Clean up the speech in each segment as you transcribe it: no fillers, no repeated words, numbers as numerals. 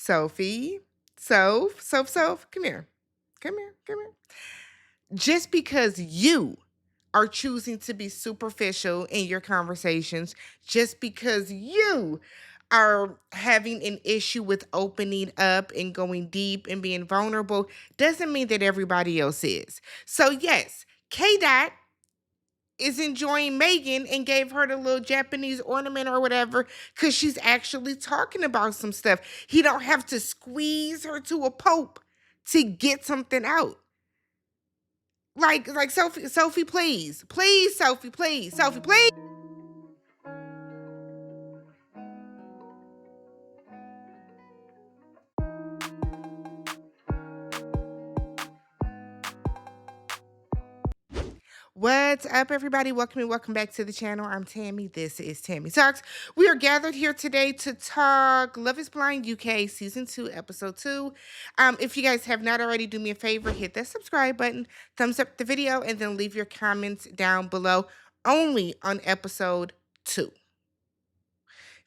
Sophie, Soph, come here. Come here, come here. Just because you are choosing to be superficial in your conversations, just because you are having an issue with opening up and going deep and being vulnerable, doesn't mean that everybody else is. So, yes, K Dot is enjoying Megan and gave her the little Japanese ornament or whatever because she's actually talking about some stuff. He don't have to squeeze her to a pulp to get something out. Like Sophie, please. Please, Sophie, please. Sophie, please. What's up, everybody? Welcome back to the channel. I'm Tammy. This is Tammy Talks. We are gathered here today to talk Love is Blind UK Season 2, Episode 2. If you guys have not already, do me a favor, hit that subscribe button, thumbs up the video, and then leave your comments down below only on Episode 2.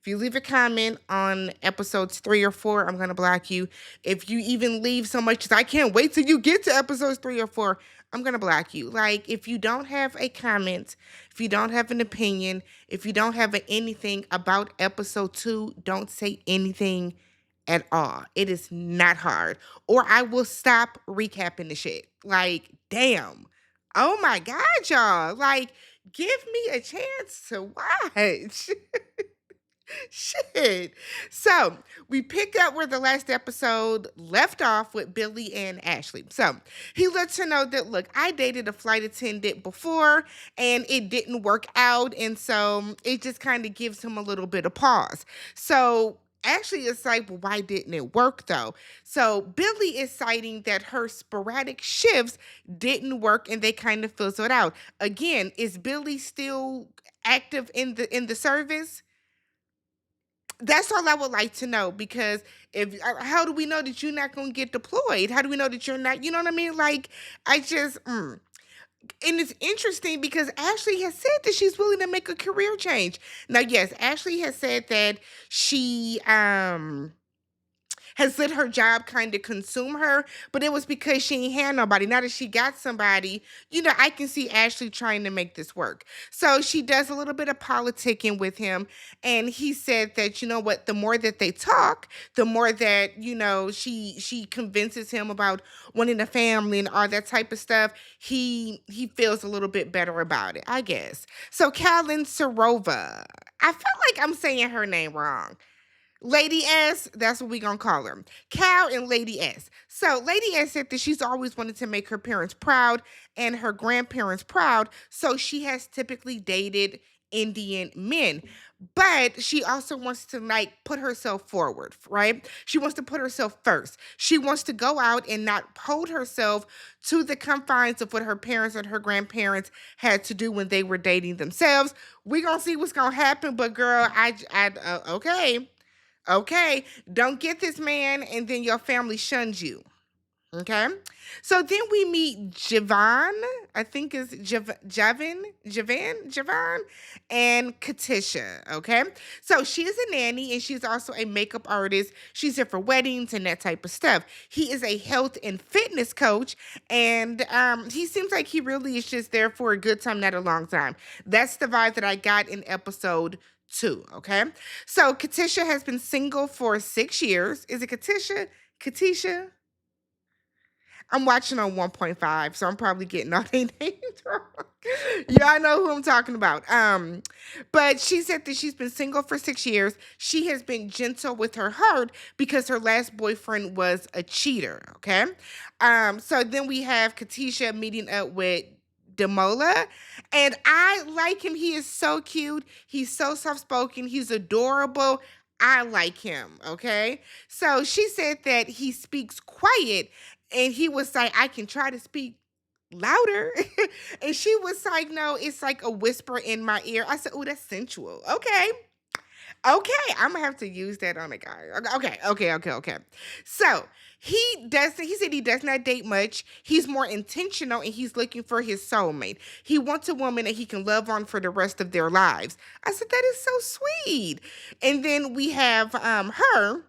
If you leave a comment on episodes 3 or 4, I'm going to block you. If you even leave so much as I can't wait till you get to episodes 3 or 4, I'm going to block you. Like, if you don't have a comment, if you don't have an opinion, if you don't have anything about episode 2, don't say anything at all. It is not hard. Or I will stop recapping the shit. Like, damn. Oh my God, y'all. Like, give me a chance to watch. Shit. So we pick up where the last episode left off with Billy and Ashley. So he lets her know that, look, I dated a flight attendant before and it didn't work out. And so it just kind of gives him a little bit of pause. So Ashley is like, well, why didn't it work though? So Billy is citing that her sporadic shifts didn't work and they kind of fizzled out. Again, is Billy still active in the service? That's all I would like to know because if how do we know that you're not going to get deployed? How do we know that you're not, you know what I mean? Like, I just, and it's interesting because Ashley has said that she's willing to make a career change. Now, yes, Ashley has said that she, has let her job kind of consume her, but it was because she ain't had nobody. Now that she got somebody, I can see Ashley trying to make this work. So she does a little bit of politicking with him, and he said that, you know what, the more that they talk, the more that, she convinces him about wanting a family and all that type of stuff. He feels a little bit better about it, I guess. So Kad and Sorova, I feel like I'm saying her name wrong. Lady S, that's what we gonna call her. Cal and Lady S. So Lady S said that she's always wanted to make her parents proud and her grandparents proud. So she has typically dated Indian men. But she also wants to put herself forward, right? She wants to put herself first. She wants to go out and not hold herself to the confines of what her parents and her grandparents had to do when they were dating themselves. We gonna see what's gonna happen, but girl, okay. Okay, don't get this man and then your family shuns you. Okay, so then we meet Javon, I think is Javon, and Katisha. Okay, so she is a nanny and she's also a makeup artist. She's here for weddings and that type of stuff. He is a health and fitness coach, and he seems like he really is just there for a good time, not a long time. That's the vibe that I got in episode 2. Okay, so Katisha has been single for 6 years. Is it Katisha? Katisha? I'm watching on 1.5, so I'm probably getting all their names wrong. Y'all know who I'm talking about. But she said that she's been single for 6 years. She has been gentle with her heart because her last boyfriend was a cheater. Okay. So then we have Katisha meeting up with Demola, and I like him. He is so cute. He's so soft-spoken. He's adorable. I like him. Okay. So she said that he speaks quiet. And he was like, I can try to speak louder. And she was like, no, it's like a whisper in my ear. I said, oh, that's sensual. Okay. Okay. I'm going to have to use that on a guy. Okay. So he said he does not date much. He's more intentional and he's looking for his soulmate. He wants a woman that he can love on for the rest of their lives. I said, that is so sweet. And then we have her.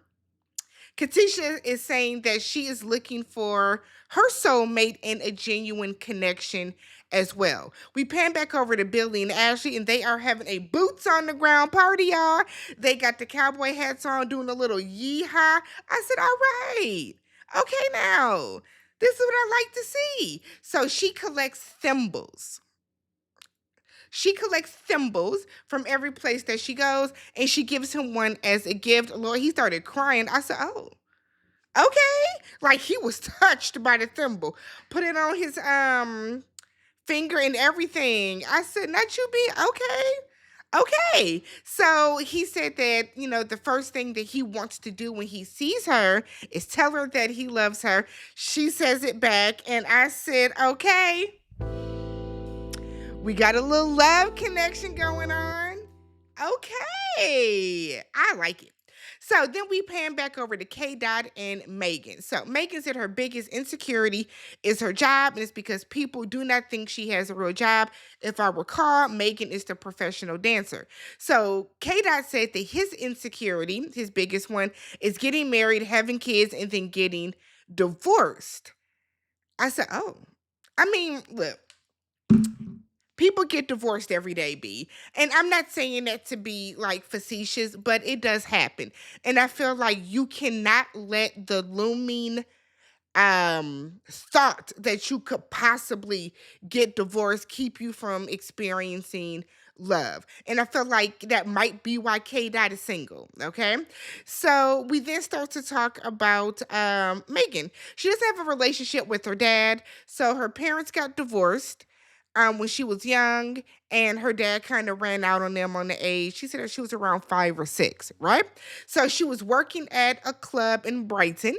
Katisha is saying that she is looking for her soulmate and a genuine connection as well. We pan back over to Billy and Ashley, and they are having a boots on the ground party, y'all. They got the cowboy hats on, doing a little yeehaw. I said, all right, okay, now this is what I like to see. So she collects thimbles. She collects thimbles from every place that she goes, and she gives him one as a gift. Lord, he started crying. I said, oh, okay. Like he was touched by the thimble. Put it on his finger and everything. I said, not you be okay. Okay. So he said that, the first thing that he wants to do when he sees her is tell her that he loves her. She says it back, and I said, okay. We got a little love connection going on. Okay. I like it. So then we pan back over to K Dot and Megan. So Megan said her biggest insecurity is her job, and it's because people do not think she has a real job. If I recall, Megan is the professional dancer. So K Dot said that his insecurity, his biggest one, is getting married, having kids, and then getting divorced. I said, oh. I mean, look, people get divorced every day, B. And I'm not saying that to be like facetious, but it does happen. And I feel like you cannot let the looming thought that you could possibly get divorced keep you from experiencing love. And I feel like that might be why K Dot is single. Okay. So we then start to talk about Megan. She doesn't have a relationship with her dad. So her parents got divorced when she was young, and her dad kind of ran out on them on the age. She said that she was around 5 or 6, right? So she was working at a club in Brighton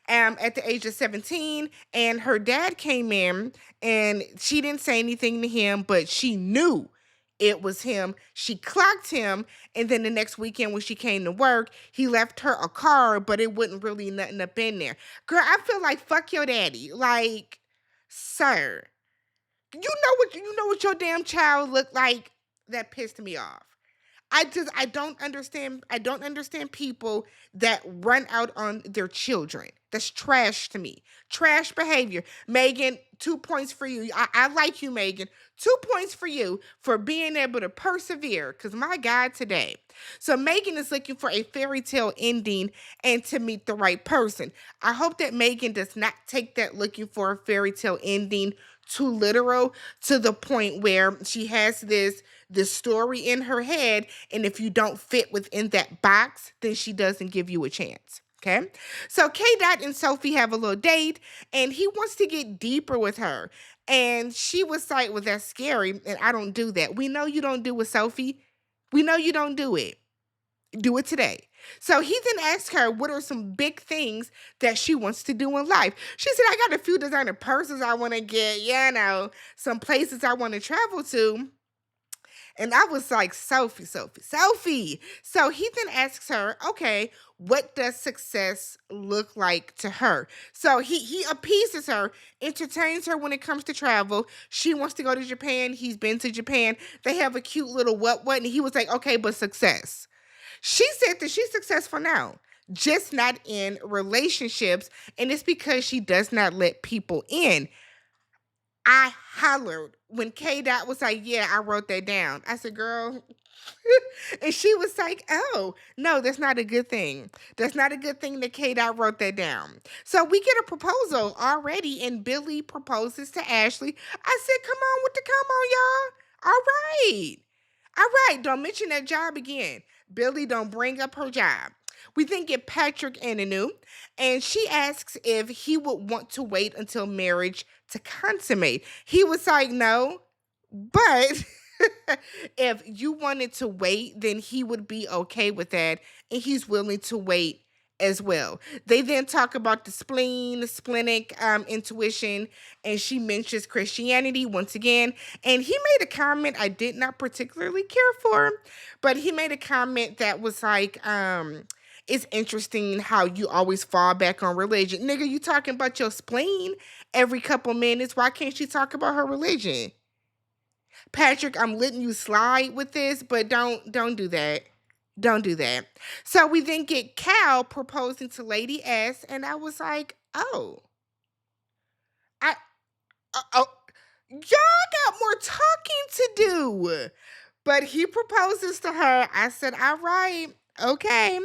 at the age of 17, and her dad came in, and she didn't say anything to him, but she knew it was him. She clocked him, and then the next weekend when she came to work, he left her a car, but it wasn't really nothing up in there. Girl, I feel like fuck your daddy. Like, sir, you know what your damn child looked like? That pissed me off. I don't understand people that run out on their children. That's trash to me. Trash behavior. Megan, 2 points for you. I like you, Megan. 2 points for you for being able to persevere. Because my God, today. So Megan is looking for a fairy tale ending and to meet the right person. I hope that Megan does not take that looking for a fairy tale ending too literal to the point where she has this story in her head, and if you don't fit within that box, then she doesn't give you a chance. Okay. So K Dot and Sophie have a little date, and he wants to get deeper with her. And she was like, well, that's scary. And I don't do that. We know you don't do it, Sophie. We know you don't do it. Do it today. So he then asked her what are some big things that she wants to do in life. She said, I got a few designer purses I want to get, some places I want to travel to. And I was like, Sophie, Sophie, Sophie. So he then asks her, okay, what does success look like to her? So he appeases her, entertains her when it comes to travel. She wants to go to Japan. He's been to Japan. They have a cute little what, and he was like, okay, but success. She said that she's successful now, just not in relationships. And it's because she does not let people in. I hollered when K Dot was like, yeah, I wrote that down. I said, girl. And she was like, oh, no, that's not a good thing. That's not a good thing that K Dot wrote that down. So we get a proposal already, and Billy proposes to Ashley. I said, come on with the come on, y'all. All right. All right. Don't mention that job again. Billy, don't bring up her job. We then get Patrick Anu, and she asks if he would want to wait until marriage to consummate. He was like, no, but if you wanted to wait, then he would be okay with that, and he's willing to wait as well. They then talk about the spleen, the splenic intuition, and she mentions Christianity once again. And he made a comment I did not particularly care for, but he made a comment that was like, it's interesting how you always fall back on religion. Nigga, you talking about your spleen every couple minutes. Why can't she talk about her religion? Patrick, I'm letting you slide with this, but don't do that. Don't do that. So we then get Cal proposing to Lady S, and I was like, oh, I, oh, y'all got more talking to do. But he proposes to her. I said, all right, okay.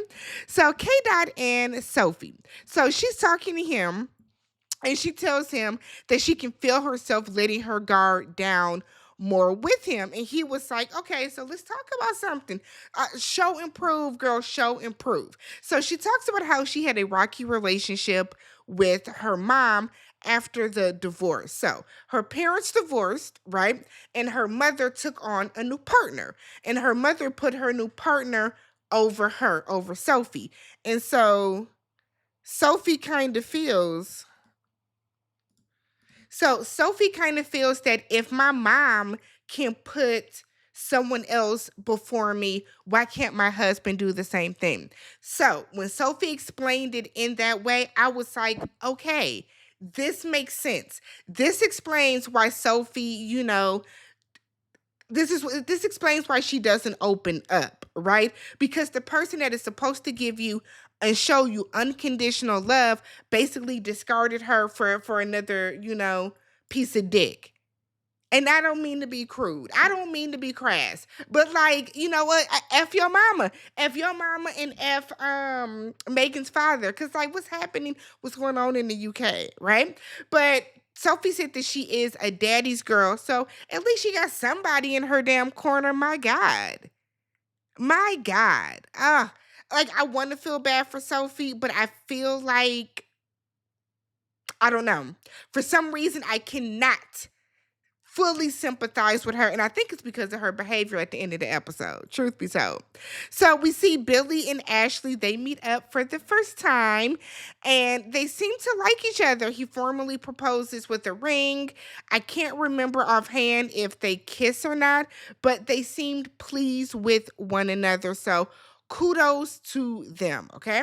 So K Dot and Sophie. So she's talking to him and she tells him that she can feel herself letting her guard down more with him. And he was like, okay, so let's talk about something. Show improve, girl, show improve. So she talks about how she had a rocky relationship with her mom after the divorce. So her parents divorced, right? And her mother took on a new partner. And her mother put her new partner over her, over Sophie. And so Sophie kind of feels Sophie kind of feels that if my mom can put someone else before me, why can't my husband do the same thing? So when Sophie explained it in that way, I was like, okay, this makes sense. This explains why Sophie, this explains why she doesn't open up, right? Because the person that is supposed to give you and show you unconditional love basically discarded her for another, piece of dick. And I don't mean to be crude. I don't mean to be crass. But like, you know what? F your mama. F your mama and F Megan's father. Cause like what's going on in the UK, right? But Sophie said that she is a daddy's girl. So at least she got somebody in her damn corner. My God. My God. Like I want to feel bad for Sophie, but I feel like I don't know. For some reason, I cannot fully sympathize with her. And I think it's because of her behavior at the end of the episode, truth be told. So we see Billy and Ashley, they meet up for the first time and they seem to like each other. He formally proposes with a ring. I can't remember offhand if they kiss or not, but they seemed pleased with one another. So kudos to them, okay?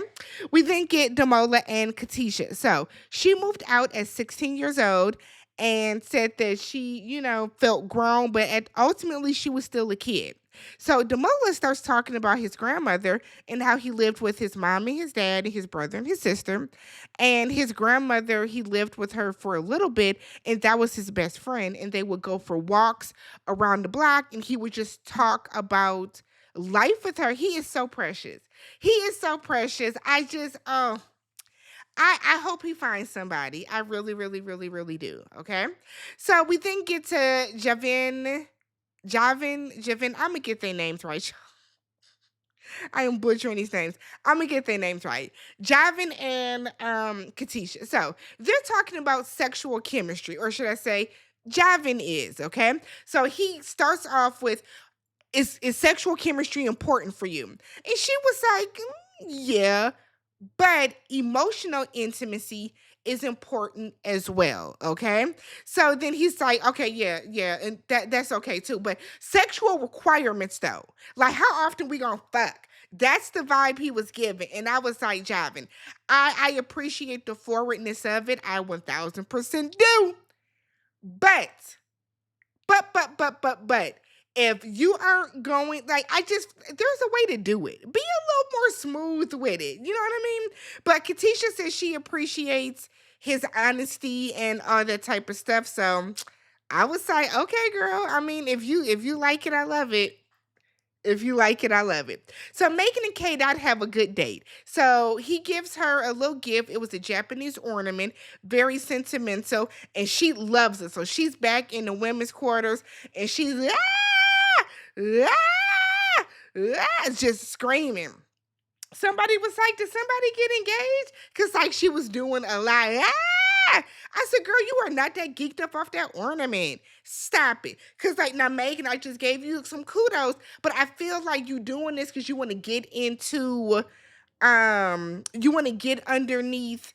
We then get Damola and Katisha. So she moved out at 16 years old and said that she, felt grown, but ultimately she was still a kid. So Damola starts talking about his grandmother and how he lived with his mom and his dad and his brother and his sister. And his grandmother, he lived with her for a little bit, and that was his best friend. And they would go for walks around the block, and he would just talk about life with her. He is so precious. He is so precious. I hope he finds somebody. I really, really, really, really do. Okay. So we then get to Javin. I'm gonna get their names right. I am butchering these names. I'm gonna get their names right. Javin and Katisha. So they're talking about sexual chemistry, or should I say, Javin is, okay? So he starts off with, is sexual chemistry important for you? And she was like, yeah. But emotional intimacy is important as well, okay? So then he's like, okay, yeah, and that's okay too. But sexual requirements though, like how often we gonna fuck? That's the vibe he was giving. And I was like, Javin, I appreciate the forwardness of it. I 1000% do. But but if you aren't going, like, there's a way to do it. Be a little more smooth with it. You know what I mean? But Katisha says she appreciates his honesty and all that type of stuff. So I was like, okay, girl. I mean, if you like it, I love it. If you like it, I love it. So Megan and K Dot have a good date. So he gives her a little gift. It was a Japanese ornament, very sentimental, and she loves it. So she's back in the women's quarters and she's just screaming. Somebody was like, did somebody get engaged? Because like she was doing a lot. I said, girl, you are not that geeked up off that ornament. Stop it. Because like now, Megan, I just gave you some kudos, but I feel like you doing this because you want to get into you want to get underneath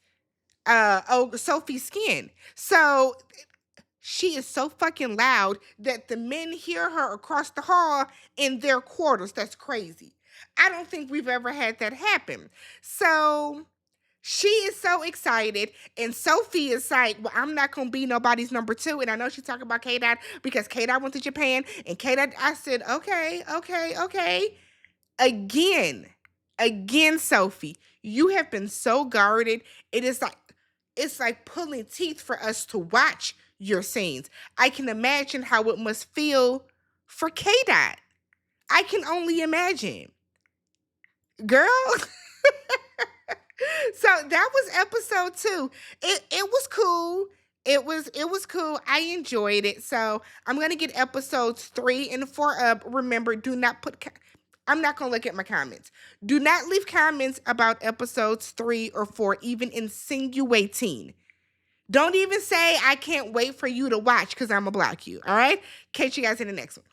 Sophie's skin. So she is so fucking loud that the men hear her across the hall in their quarters. That's crazy. I don't think we've ever had that happen. So she is so excited, and Sophie is like, well, I'm not gonna be nobody's number two. And I know she's talking about K-Dot because K-Dot went to Japan, and K-Dot, I said, okay. Again, Sophie, you have been so guarded. It's like pulling teeth for us to watch your scenes. I can imagine how it must feel for K Dot. I can only imagine. Girl. So that was episode 2. It was cool. It was cool. I enjoyed it. So I'm gonna get episodes 3 and 4 up. Remember, do not put. I'm not gonna look at my comments. Do not leave comments about episodes 3 or 4, even insinuating. Don't even say I can't wait for you to watch because I'm gonna block you. All right. Catch you guys in the next one.